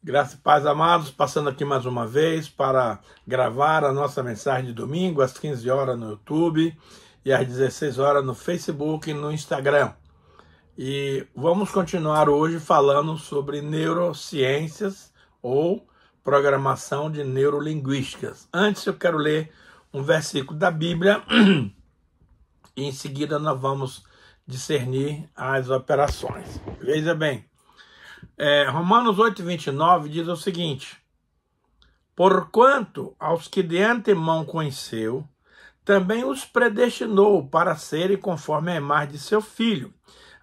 Graça e paz, amados, passando aqui mais uma vez para gravar a nossa mensagem de domingo, às 15 horas no YouTube e às 16 horas no Facebook e no Instagram. E vamos continuar hoje falando sobre neurociências ou programação de neurolinguísticas. Antes eu quero ler um versículo da Bíblia e em seguida nós vamos discernir as operações. Veja bem. Romanos 8:29 diz o seguinte: porquanto aos que de antemão conheceu, também os predestinou para serem conforme a imagem de seu Filho,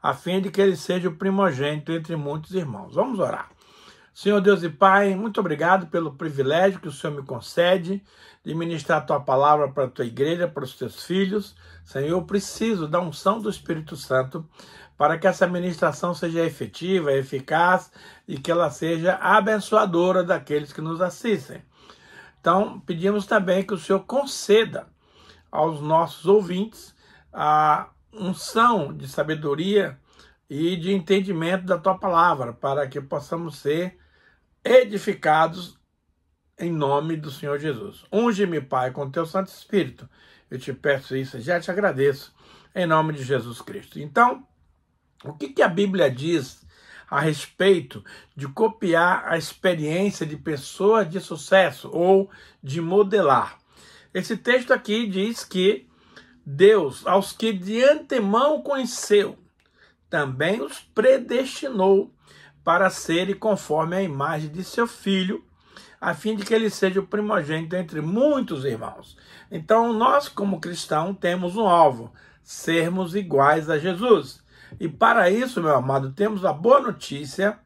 a fim de que ele seja o primogênito entre muitos irmãos. Vamos orar. Senhor Deus e Pai, muito obrigado pelo privilégio que o Senhor me concede de ministrar a Tua palavra para a Tua igreja, para os Teus filhos. Senhor, eu preciso da unção do Espírito Santo para que essa ministração seja efetiva, eficaz e que ela seja abençoadora daqueles que nos assistem. Então, pedimos também que o Senhor conceda aos nossos ouvintes a unção de sabedoria e de entendimento da Tua palavra, para que possamos ser edificados em nome do Senhor Jesus. Unge-me, Pai, com Teu Santo Espírito. Eu te peço isso e já te agradeço, em nome de Jesus Cristo. Então, o que a Bíblia diz a respeito de copiar a experiência de pessoas de sucesso ou de modelar? Esse texto aqui diz que Deus, aos que de antemão conheceu, também os predestinou para serem conforme a imagem de seu Filho, a fim de que ele seja o primogênito entre muitos irmãos. Então, nós, como cristãos, temos um alvo: sermos iguais a Jesus. E para isso, meu amado, temos a boa notícia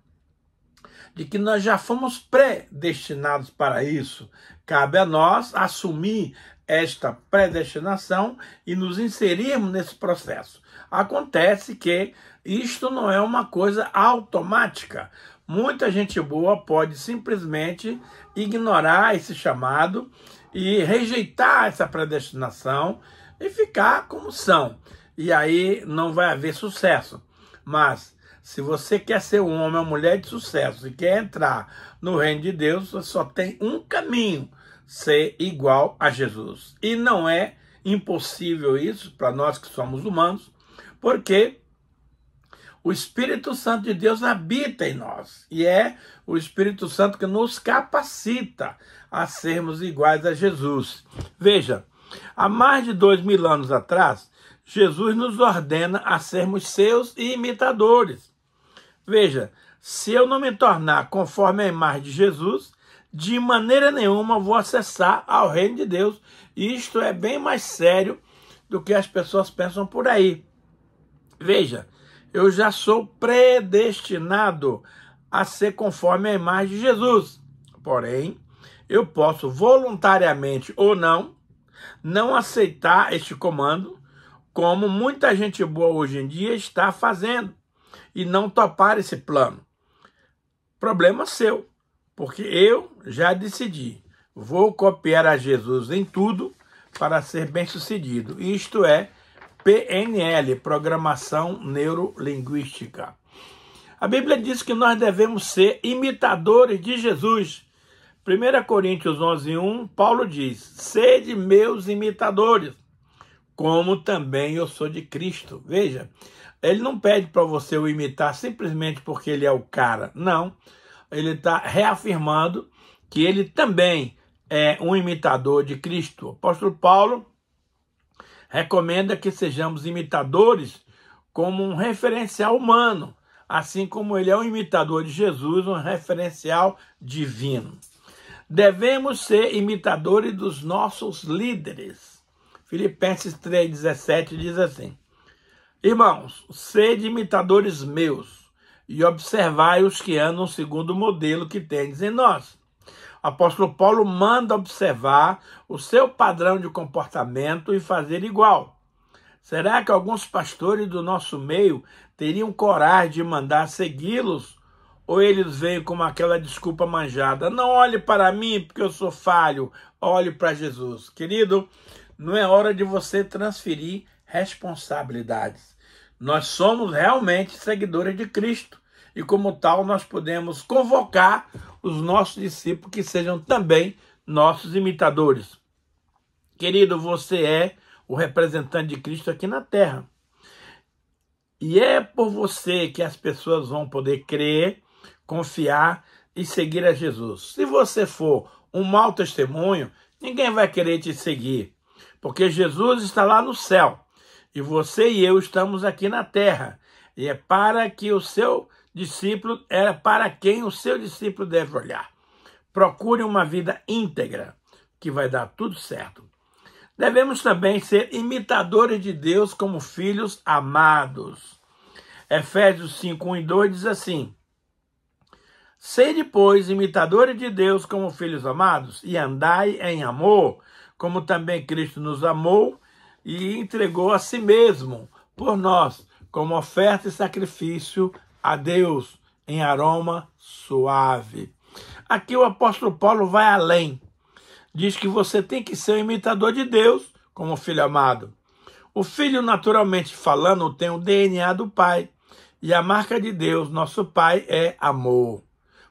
de que nós já fomos predestinados para isso. Cabe a nós assumir esta predestinação e nos inserirmos nesse processo. Acontece que isto não é uma coisa automática. Muita gente boa pode simplesmente ignorar esse chamado e rejeitar essa predestinação e ficar como são. E aí não vai haver sucesso. Mas se você quer ser um homem ou mulher de sucesso e quer entrar no reino de Deus, você só tem um caminho: ser igual a Jesus. E não é impossível isso para nós que somos humanos, porque o Espírito Santo de Deus habita em nós. E é o Espírito Santo que nos capacita a sermos iguais a Jesus. Veja, há mais de 2000 anos atrás, Jesus nos ordena a sermos seus imitadores. Veja, se eu não me tornar conforme a imagem de Jesus, de maneira nenhuma vou acessar ao reino de Deus. E isto é bem mais sério do que as pessoas pensam por aí. Veja, eu já sou predestinado a ser conforme a imagem de Jesus. Porém, eu posso voluntariamente ou não aceitar este comando, como muita gente boa hoje em dia está fazendo, e não topar esse plano. Problema seu, porque eu já decidi, vou copiar a Jesus em tudo para ser bem-sucedido. Isto é PNL, Programação Neurolinguística. A Bíblia diz que nós devemos ser imitadores de Jesus. 1 Coríntios 11:1, Paulo diz: sede meus imitadores, como também eu sou de Cristo. Veja, ele não pede para você o imitar simplesmente porque ele é o cara. Não, ele está reafirmando que ele também é um imitador de Cristo. O apóstolo Paulo recomenda que sejamos imitadores como um referencial humano, assim como ele é um imitador de Jesus, um referencial divino. Devemos ser imitadores dos nossos líderes. Filipenses 3,17 diz assim: irmãos, sede imitadores meus e observai os que andam segundo o modelo que tendes em nós. O apóstolo Paulo manda observar o seu padrão de comportamento e fazer igual. Será que alguns pastores do nosso meio teriam coragem de mandar segui-los? Ou eles veem como aquela desculpa manjada: não olhe para mim porque eu sou falho, olhe para Jesus. Querido, não é hora de você transferir responsabilidades. Nós somos realmente seguidores de Cristo. E como tal, nós podemos convocar os nossos discípulos que sejam também nossos imitadores. Querido, você é o representante de Cristo aqui na terra. E é por você que as pessoas vão poder crer, confiar e seguir a Jesus. Se você for um mau testemunho, ninguém vai querer te seguir, porque Jesus está lá no céu e você e eu estamos aqui na terra. E é para que o seu discípulo, para quem o seu discípulo deve olhar. Procure uma vida íntegra, que vai dar tudo certo. Devemos também ser imitadores de Deus como filhos amados. Efésios 5, 1 e 2 diz assim: sede, pois, imitadores de Deus como filhos amados, e andai em amor, como também Cristo nos amou e entregou a si mesmo por nós, como oferta e sacrifício a Deus, em aroma suave. Aqui o apóstolo Paulo vai além. Diz que você tem que ser um imitador de Deus como filho amado. O filho, naturalmente falando, tem o DNA do pai. E a marca de Deus, nosso pai, é amor.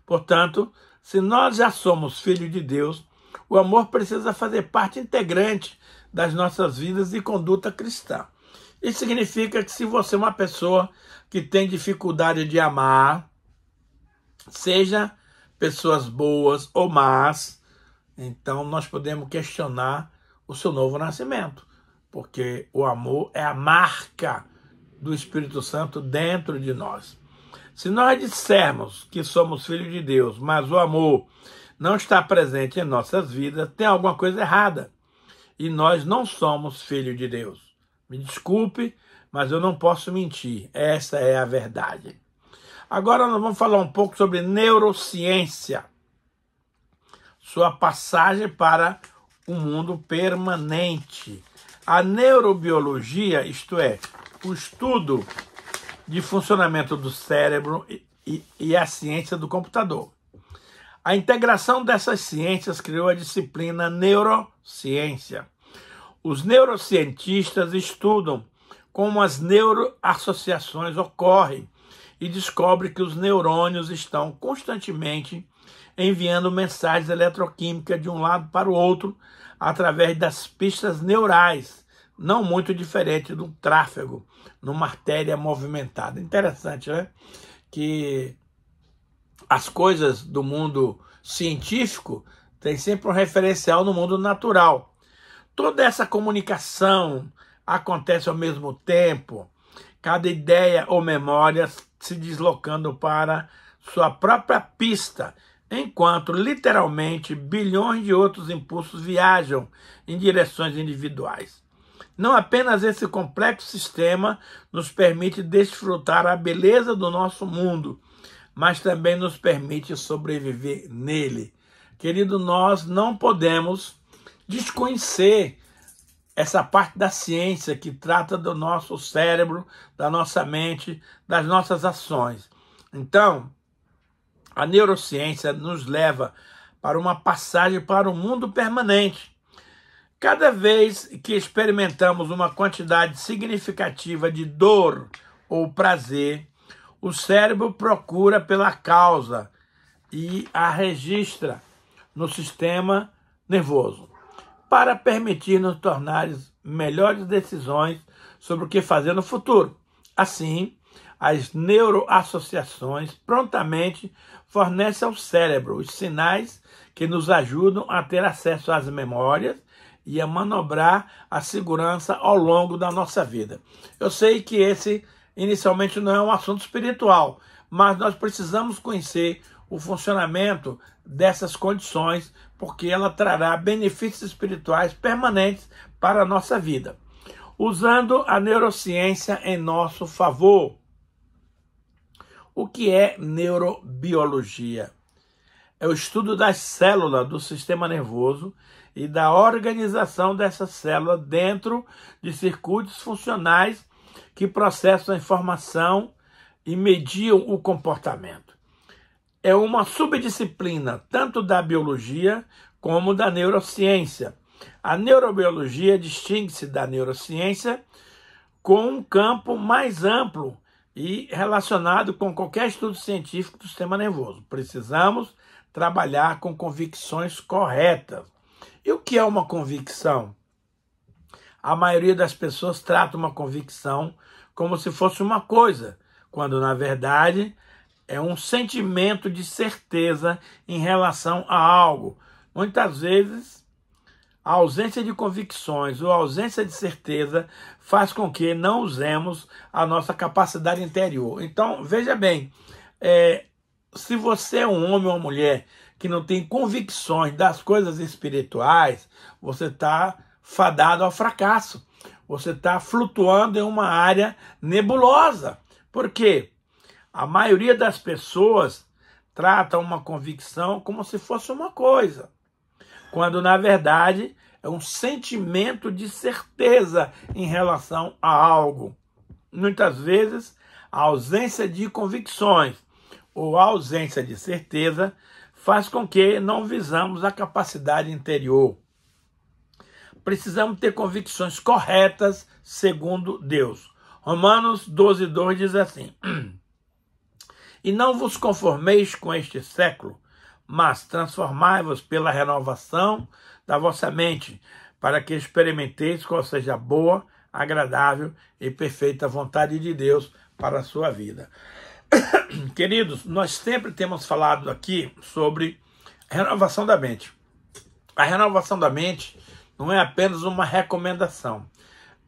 Portanto, se nós já somos filhos de Deus, o amor precisa fazer parte integrante das nossas vidas e conduta cristã. Isso significa que se você é uma pessoa que tem dificuldade de amar, seja pessoas boas ou más, então nós podemos questionar o seu novo nascimento, porque o amor é a marca do Espírito Santo dentro de nós. Se nós dissermos que somos filhos de Deus, mas o amor não está presente em nossas vidas, tem alguma coisa errada. E nós não somos filhos de Deus. Me desculpe, mas eu não posso mentir. Essa é a verdade. Agora nós vamos falar um pouco sobre neurociência. Sua passagem para o mundo permanente. A neurobiologia, isto é, o estudo de funcionamento do cérebro e a ciência do computador. A integração dessas ciências criou a disciplina neurociência. Os neurocientistas estudam como as neuroassociações ocorrem e descobrem que os neurônios estão constantemente enviando mensagens eletroquímicas de um lado para o outro através das pistas neurais, não muito diferente do tráfego numa artéria movimentada. Interessante, né? Que as coisas do mundo científico têm sempre um referencial no mundo natural. Toda essa comunicação acontece ao mesmo tempo, cada ideia ou memória se deslocando para sua própria pista, enquanto literalmente bilhões de outros impulsos viajam em direções individuais. Não apenas esse complexo sistema nos permite desfrutar a beleza do nosso mundo, mas também nos permite sobreviver nele. Querido, nós não podemos desconhecer essa parte da ciência que trata do nosso cérebro, da nossa mente, das nossas ações. Então, a neurociência nos leva para uma passagem para o mundo permanente. Cada vez que experimentamos uma quantidade significativa de dor ou prazer, o cérebro procura pela causa e a registra no sistema nervoso, para permitir-nos tornar melhores decisões sobre o que fazer no futuro. Assim, as neuroassociações prontamente fornecem ao cérebro os sinais que nos ajudam a ter acesso às memórias e a manobrar a segurança ao longo da nossa vida. Eu sei que esse inicialmente não é um assunto espiritual, mas nós precisamos conhecer o funcionamento dessas condições, porque ela trará benefícios espirituais permanentes para a nossa vida. Usando a neurociência em nosso favor. O que é neurobiologia? É o estudo das células do sistema nervoso e da organização dessas células dentro de circuitos funcionais que processam a informação e mediam o comportamento. É uma subdisciplina tanto da biologia como da neurociência. A neurobiologia distingue-se da neurociência com um campo mais amplo e relacionado com qualquer estudo científico do sistema nervoso. Precisamos trabalhar com convicções corretas. E o que é uma convicção? A maioria das pessoas trata uma convicção como se fosse uma coisa, quando na verdade é um sentimento de certeza em relação a algo. Muitas vezes, a ausência de convicções ou a ausência de certeza faz com que não usemos a nossa capacidade interior. Então, veja bem, se você é um homem ou uma mulher que não tem convicções das coisas espirituais, você está fadado ao fracasso. Você está flutuando em uma área nebulosa. Por quê? A maioria das pessoas trata uma convicção como se fosse uma coisa, quando na verdade é um sentimento de certeza em relação a algo. Muitas vezes, a ausência de convicções ou a ausência de certeza faz com que não visamos a capacidade interior. Precisamos ter convicções corretas segundo Deus. Romanos 12:2 diz assim: E não vos conformeis com este século, mas transformai-vos pela renovação da vossa mente, para que experimenteis qual seja a boa, agradável e perfeita vontade de Deus para a sua vida. Queridos, nós sempre temos falado aqui sobre renovação da mente. A renovação da mente não é apenas uma recomendação,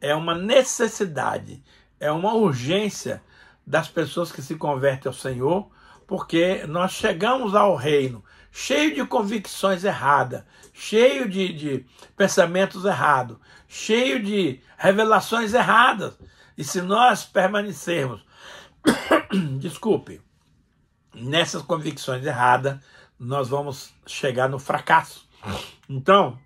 é uma necessidade, é uma urgência das pessoas que se convertem ao Senhor, porque nós chegamos ao reino cheio de convicções erradas, cheio de pensamentos errados, cheio de revelações erradas. E se nós permanecermos, nessas convicções erradas, nós vamos chegar no fracasso. Então,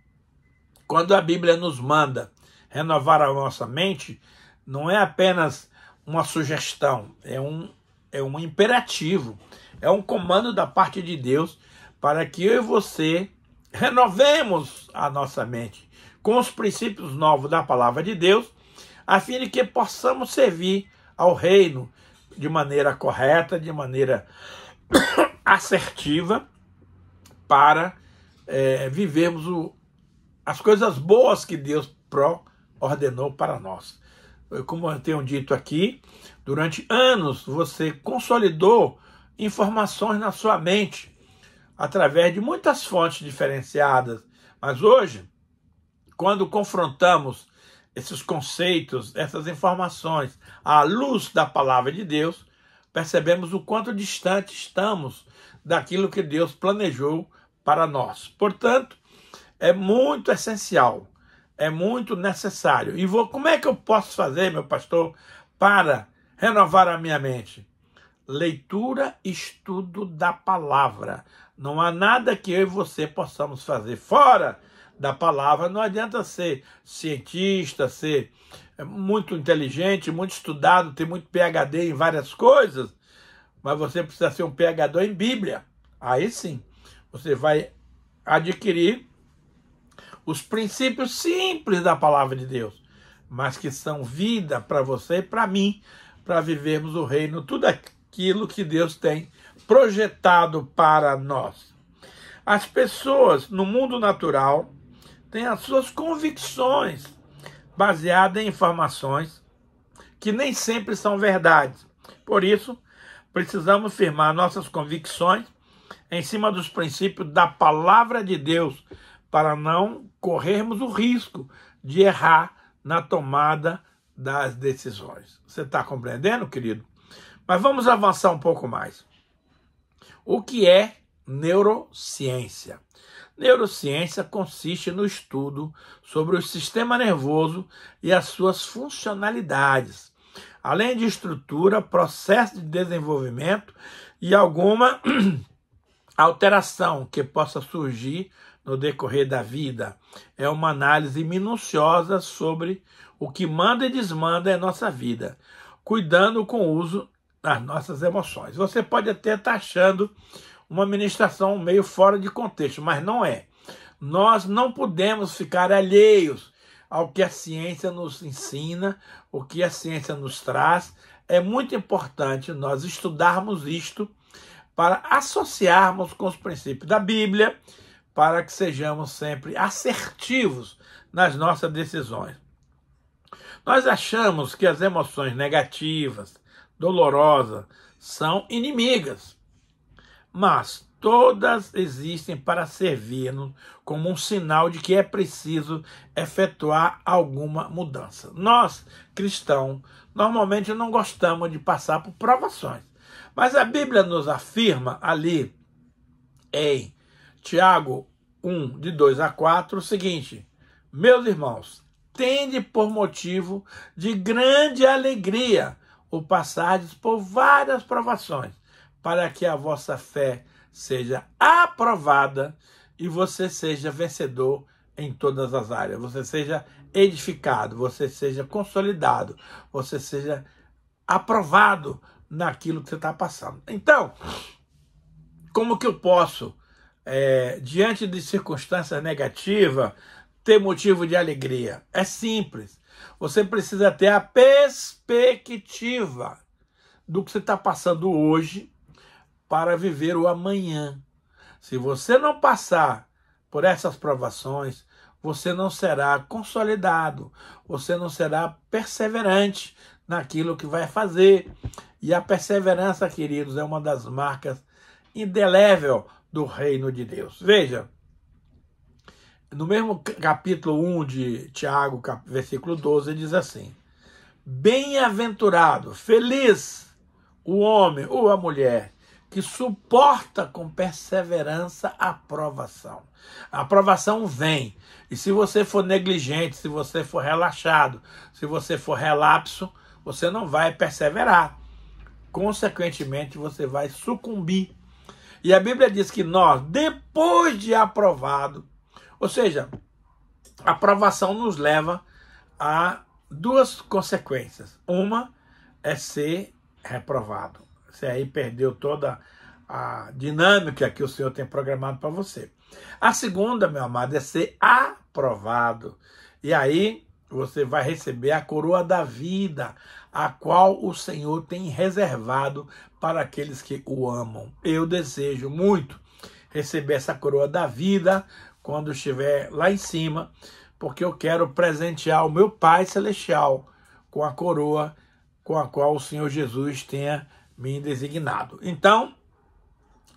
quando a Bíblia nos manda renovar a nossa mente, não é apenas uma sugestão, é um imperativo, é um comando da parte de Deus para que eu e você renovemos a nossa mente com os princípios novos da palavra de Deus, a fim de que possamos servir ao reino de maneira correta, de maneira assertiva, para vivermos as coisas boas que Deus ordenou para nós. Como eu tenho dito aqui, durante anos você consolidou informações na sua mente através de muitas fontes diferenciadas. Mas hoje, quando confrontamos esses conceitos, essas informações à luz da palavra de Deus, percebemos o quanto distante estamos daquilo que Deus planejou para nós. Portanto, é muito essencial, é muito necessário. E como é que eu posso fazer, meu pastor, para renovar a minha mente? Leitura e estudo da palavra. Não há nada que eu e você possamos fazer fora da palavra. Não adianta ser cientista, ser muito inteligente, muito estudado, ter muito PhD em várias coisas, mas você precisa ser um PhD em Bíblia. Aí sim, você vai adquirir os princípios simples da palavra de Deus, mas que são vida para você e para mim, para vivermos o reino, tudo aquilo que Deus tem projetado para nós. As pessoas no mundo natural têm as suas convicções baseadas em informações que nem sempre são verdades. Por isso, precisamos firmar nossas convicções em cima dos princípios da palavra de Deus, para não corrermos o risco de errar na tomada das decisões. Você está compreendendo, querido? Mas vamos avançar um pouco mais. O que é neurociência? Neurociência consiste no estudo sobre o sistema nervoso e as suas funcionalidades, além de estrutura, processo de desenvolvimento e alguma alteração que possa surgir no decorrer da vida. É uma análise minuciosa sobre o que manda e desmanda em nossa vida, cuidando com o uso das nossas emoções. Você pode até estar achando uma ministração meio fora de contexto, mas não é. Nós não podemos ficar alheios ao que a ciência nos ensina, o que a ciência nos traz. é muito importante nós estudarmos isto para associarmos com os princípios da Bíblia, para que sejamos sempre assertivos nas nossas decisões. Nós achamos que as emoções negativas, dolorosas, são inimigas, mas todas existem para servir-nos como um sinal de que é preciso efetuar alguma mudança. Nós, cristãos, normalmente não gostamos de passar por provações, mas a Bíblia nos afirma ali em Tiago 1, de 2 a 4, o seguinte: meus irmãos, tende por motivo de grande alegria o passardes por várias provações, para que a vossa fé seja aprovada e você seja vencedor em todas as áreas. Você seja edificado, você seja consolidado, você seja aprovado naquilo que você está passando. Então, como que eu posso, diante de circunstâncias negativas, ter motivo de alegria? É simples. Você precisa ter a perspectiva do que você está passando hoje para viver o amanhã. Se você não passar por essas provações, você não será consolidado, você não será perseverante naquilo que vai fazer. E a perseverança, queridos, é uma das marcas indelével do reino de Deus. Veja, no mesmo capítulo 1 de Tiago, versículo 12, diz assim: bem-aventurado, feliz o homem ou a mulher que suporta com perseverança a aprovação. A aprovação vem, e se você for negligente, se você for relaxado, se você for relapso, você não vai perseverar. Consequentemente, você vai sucumbir. E a Bíblia diz que nós, depois de aprovado, ou seja, a aprovação nos leva a duas consequências. Uma é ser reprovado. Você aí perdeu toda a dinâmica que o Senhor tem programado para você. A segunda, meu amado, é ser aprovado. E aí você vai receber a coroa da vida, a qual o Senhor tem reservado para aqueles que o amam. Eu desejo muito receber essa coroa da vida quando estiver lá em cima, porque eu quero presentear o meu Pai Celestial com a coroa com a qual o Senhor Jesus tenha me designado. Então,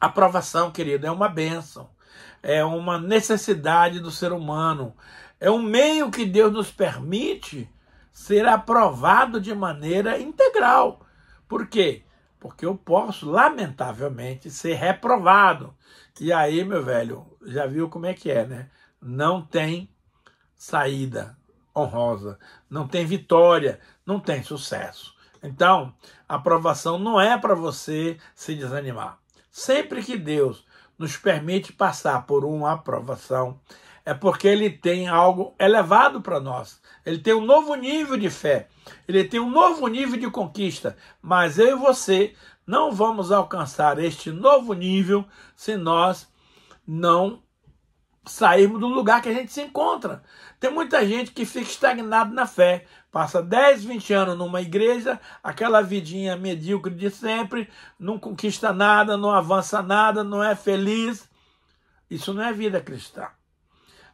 a aprovação, querido, é uma bênção, é uma necessidade do ser humano, é um meio que Deus nos permite ser aprovado de maneira integral. Por quê? Porque eu posso, lamentavelmente, ser reprovado. E aí, meu velho, já viu como é que é, né? Não tem saída honrosa, não tem vitória, não tem sucesso. Então, a aprovação não é para você se desanimar. Sempre que Deus nos permite passar por uma aprovação, é porque Ele tem algo elevado para nós. Ele tem um novo nível de fé. Ele tem um novo nível de conquista. Mas eu e você não vamos alcançar este novo nível se nós não sairmos do lugar que a gente se encontra. Tem muita gente que fica estagnado na fé. Passa 10, 20 anos numa igreja, aquela vidinha medíocre de sempre, não conquista nada, não avança nada, não é feliz. Isso não é vida cristã.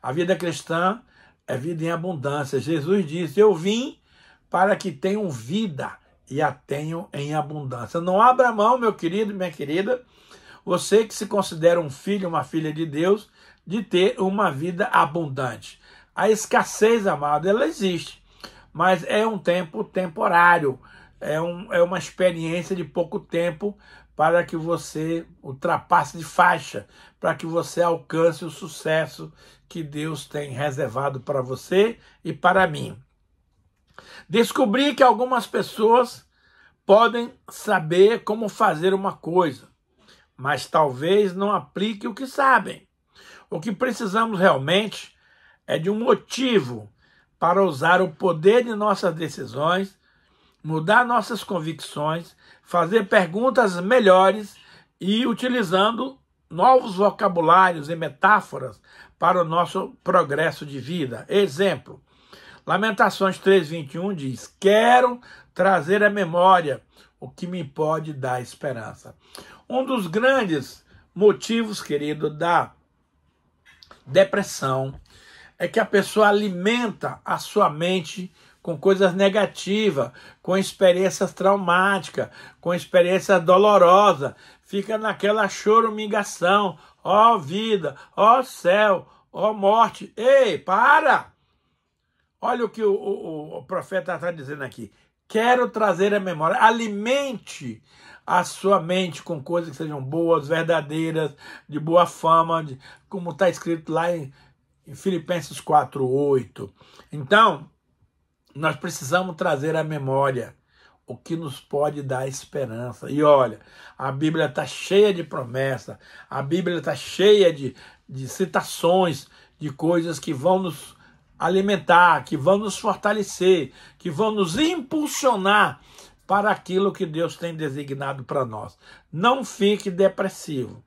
A vida cristã é vida em abundância. Jesus disse: eu vim para que tenham vida e a tenham em abundância. Não abra mão, meu querido e minha querida, você que se considera um filho, uma filha de Deus, de ter uma vida abundante. A escassez, amado, ela existe, mas é um tempo temporário, é uma experiência de pouco tempo para que você ultrapasse de faixa, para que você alcance o sucesso que Deus tem reservado para você e para mim. Descobri que algumas pessoas podem saber como fazer uma coisa, mas talvez não aplique o que sabem. O que precisamos realmente é de um motivo para usar o poder de nossas decisões, mudar nossas convicções, fazer perguntas melhores e utilizando novos vocabulários e metáforas para o nosso progresso de vida. Exemplo, Lamentações 3:21 diz: quero trazer à memória o que me pode dar esperança. Um dos grandes motivos, querido, da depressão é que a pessoa alimenta a sua mente com coisas negativas, com experiências traumáticas, com experiências dolorosas, fica naquela choramingação, ó vida, ó céu, ó morte. Ei, para! Olha o que o profeta está dizendo aqui. Quero trazer a memória. Alimente a sua mente com coisas que sejam boas, verdadeiras, de boa fama, como está escrito lá em Filipenses 4:8. Então, nós precisamos trazer à memória o que nos pode dar esperança. E olha, a Bíblia está cheia de promessas, a Bíblia está cheia de citações, de coisas que vão nos alimentar, que vão nos fortalecer, que vão nos impulsionar para aquilo que Deus tem designado para nós. Não fique depressivo.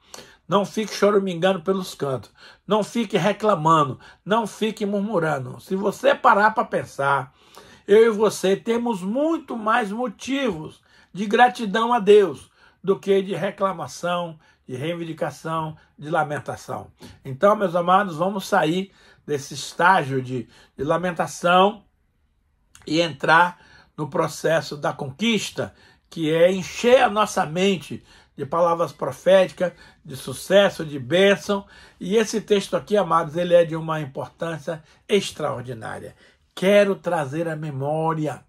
Não fique choramingando pelos cantos. Não fique reclamando. Não fique murmurando. Se você parar para pensar, eu e você temos muito mais motivos de gratidão a Deus do que de reclamação, de reivindicação, de lamentação. Então, meus amados, vamos sair desse estágio de lamentação e entrar no processo da conquista, que é encher a nossa mente de palavras proféticas, de sucesso, de bênção. E esse texto aqui, amados, ele é de uma importância extraordinária. Quero trazer à memória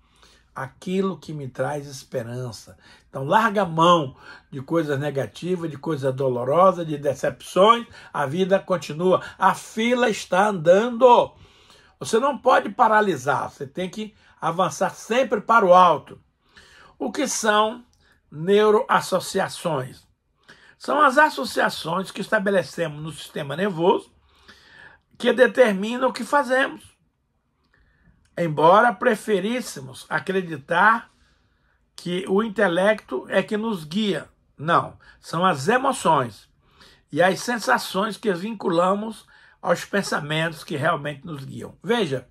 aquilo que me traz esperança. Então, larga a mão de coisas negativas, de coisas dolorosas, de decepções. A vida continua. A fila está andando. Você não pode paralisar. Você tem que avançar sempre para o alto. O que são neuroassociações? São as associações que estabelecemos no sistema nervoso que determinam o que fazemos. Embora preferíssemos acreditar que o intelecto é que nos guia. Não, são as emoções e as sensações que vinculamos aos pensamentos que realmente nos guiam. Veja,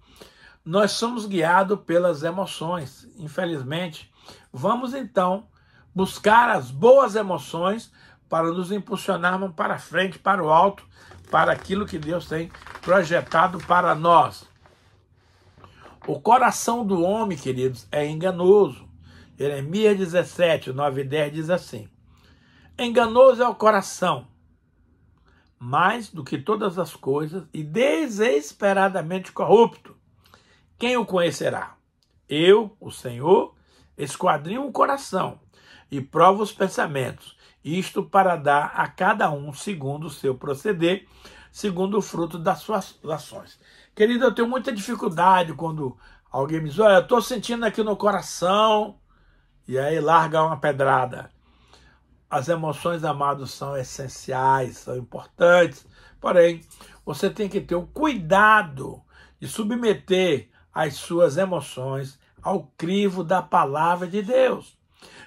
nós somos guiados pelas emoções, infelizmente. Vamos então buscar as boas emoções para nos impulsionarmos para frente, para o alto, para aquilo que Deus tem projetado para nós. O coração do homem, queridos, é enganoso. Jeremias 17, 9 e 10 diz assim: enganoso é o coração, mais do que todas as coisas, e desesperadamente corrupto. Quem o conhecerá? Eu, o Senhor, esquadrinho o coração e provo os pensamentos, isto para dar a cada um segundo o seu proceder, segundo o fruto das suas ações. Querido, eu tenho muita dificuldade quando alguém me diz: olha, eu estou sentindo aqui no coração, e aí larga uma pedrada. As emoções, amados, são essenciais, são importantes, porém, você tem que ter o cuidado de submeter as suas emoções ao crivo da palavra de Deus.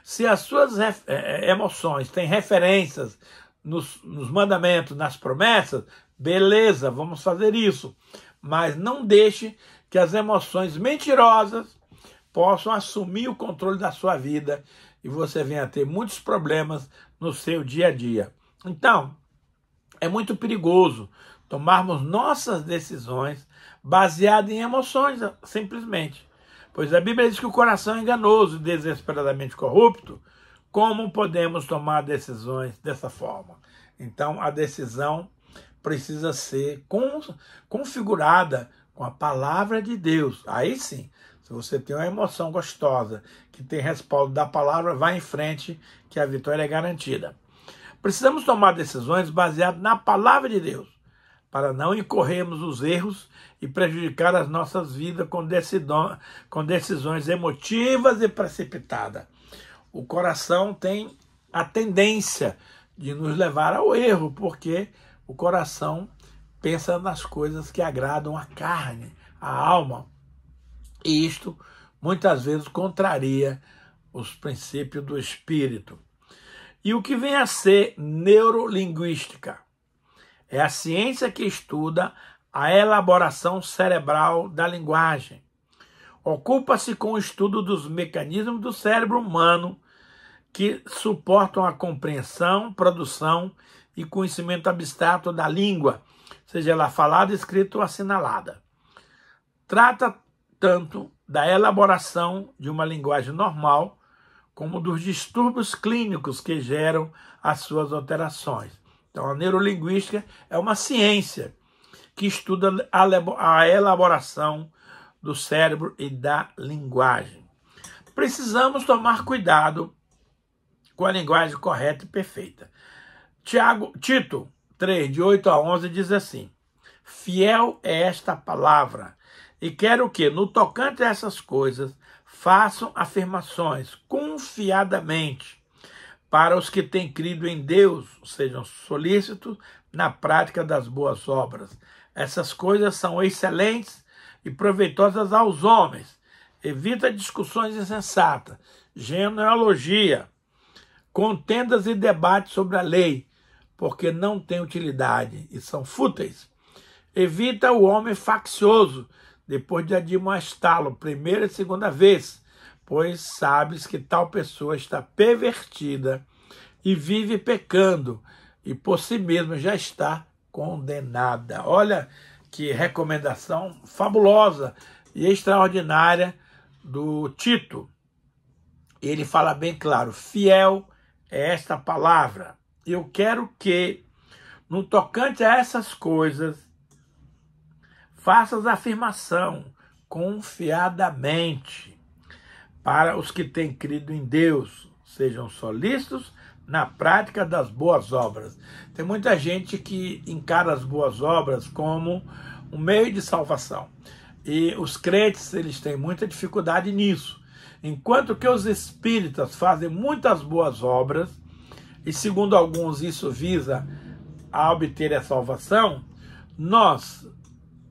Se as suas emoções têm referências nos mandamentos, nas promessas, beleza, vamos fazer isso. Mas não deixe que as emoções mentirosas possam assumir o controle da sua vida e você venha a ter muitos problemas no seu dia a dia. Então, é muito perigoso tomarmos nossas decisões baseadas em emoções, simplesmente. Pois a Bíblia diz que o coração é enganoso e desesperadamente corrupto. Como podemos tomar decisões dessa forma? Então, a decisão precisa ser configurada com a palavra de Deus. Aí sim, se você tem uma emoção gostosa, que tem respaldo da palavra, vá em frente, que a vitória é garantida. Precisamos tomar decisões baseadas na palavra de Deus, para não incorrermos os erros e prejudicar as nossas vidas com decisões emotivas e precipitadas. O coração tem a tendência de nos levar ao erro, porque o coração pensa nas coisas que agradam a carne, a alma. E isto, muitas vezes, contraria os princípios do espírito. E o que vem a ser neurolinguística? É a ciência que estuda a elaboração cerebral da linguagem. Ocupa-se com o estudo dos mecanismos do cérebro humano, que suportam a compreensão, produção e conhecimento abstrato da língua, seja ela falada, escrita ou assinalada. Trata tanto da elaboração de uma linguagem normal, como dos distúrbios clínicos que geram as suas alterações. Então, a neurolinguística é uma ciência que estuda a elaboração do cérebro e da linguagem. Precisamos tomar cuidado com a linguagem correta e perfeita. Tito 3, de 8 a 11, diz assim: fiel é esta palavra, e quero que, no tocante a essas coisas, façam afirmações confiadamente para os que têm crido em Deus, sejam solícitos na prática das boas obras. Essas coisas são excelentes e proveitosas aos homens. Evita discussões insensatas, genealogia, contendas e debates sobre a lei, porque não têm utilidade e são fúteis. Evita o homem faccioso, depois de admoestá-lo primeira e segunda vez, pois sabes que tal pessoa está pervertida e vive pecando, e por si mesma já está condenada. Olha que recomendação fabulosa e extraordinária do Tito. Ele fala bem claro: fiel é esta palavra. Eu quero que, no tocante a essas coisas, faças afirmação confiadamente para os que têm crido em Deus, sejam solícitos na prática das boas obras. Tem muita gente que encara as boas obras como um meio de salvação. E os crentes, eles têm muita dificuldade nisso. Enquanto que os espíritas fazem muitas boas obras, e segundo alguns isso visa a obter a salvação, nós,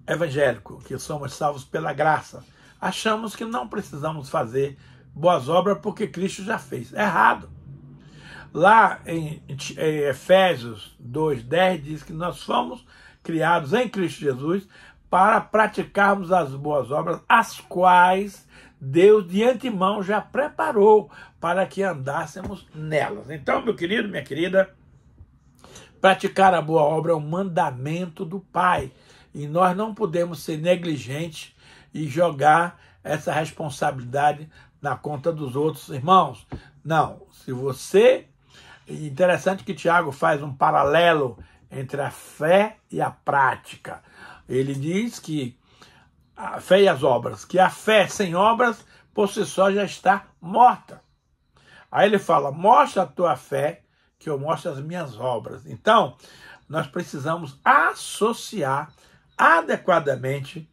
evangélicos, que somos salvos pela graça, achamos que não precisamos fazer boas obras porque Cristo já fez. Errado. Lá em Efésios 2:10 diz que nós fomos criados em Cristo Jesus para praticarmos as boas obras, as quais Deus de antemão já preparou para que andássemos nelas. Então, meu querido, minha querida, praticar a boa obra é um mandamento do Pai. E nós não podemos ser negligentes e jogar essa responsabilidade na conta dos outros irmãos. Não, se você... Interessante que Tiago faz um paralelo entre a fé e a prática. Ele diz que a fé e as obras, que a fé sem obras, por si só, já está morta. Aí ele fala: mostra a tua fé, que eu mostro as minhas obras. Então, nós precisamos associar adequadamente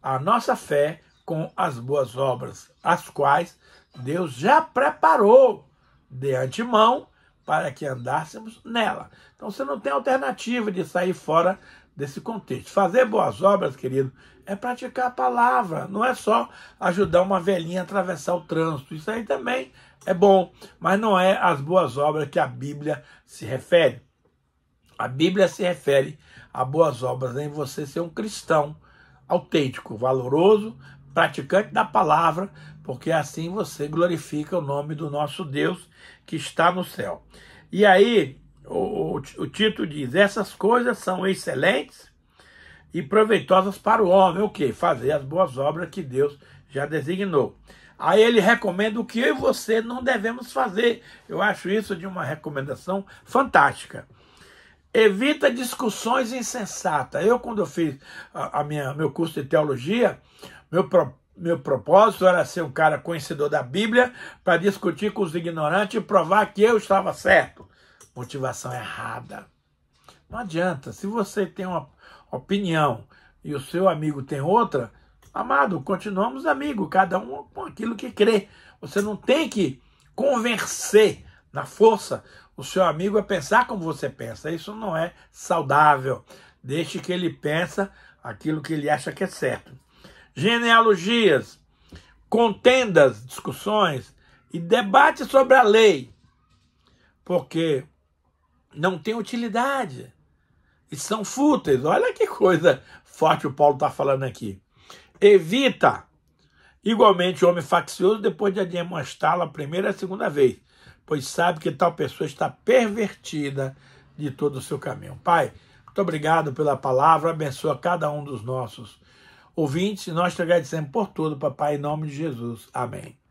a nossa fé com as boas obras, as quais Deus já preparou de antemão para que andássemos nela. Então você não tem alternativa de sair fora desse contexto. Fazer boas obras, querido, é praticar a palavra, não é só ajudar uma velhinha a atravessar o trânsito. Isso aí também é bom, mas não é as boas obras que a Bíblia se refere. A Bíblia se refere a boas obras em você ser um cristão autêntico, valoroso, praticante da palavra, porque assim você glorifica o nome do nosso Deus que está no céu. E aí, o Tito diz: essas coisas são excelentes e proveitosas para o homem. O quê? Fazer as boas obras que Deus já designou. Aí ele recomenda o que eu e você não devemos fazer. Eu acho isso de uma recomendação fantástica. Evita discussões insensatas. Eu, quando eu fiz meu curso de teologia, meu propósito era ser um cara conhecedor da Bíblia para discutir com os ignorantes e provar que eu estava certo. Motivação errada. Não adianta. Se você tem uma opinião e o seu amigo tem outra, amado, continuamos amigos, cada um com aquilo que crê. Você não tem que convencer na força o seu amigo a pensar como você pensa. Isso não é saudável. Deixe que ele pense aquilo que ele acha que é certo. Genealogias, contendas, discussões e debates sobre a lei, porque não tem utilidade e são fúteis. Olha que coisa forte o Paulo está falando aqui. Evita igualmente o homem faccioso depois de demonstrá-lo a primeira e a segunda vez, pois sabe que tal pessoa está pervertida de todo o seu caminho. Pai, muito obrigado pela palavra, abençoa cada um dos nossos ouvintes, e nós te agradecemos por tudo, papai, em nome de Jesus. Amém.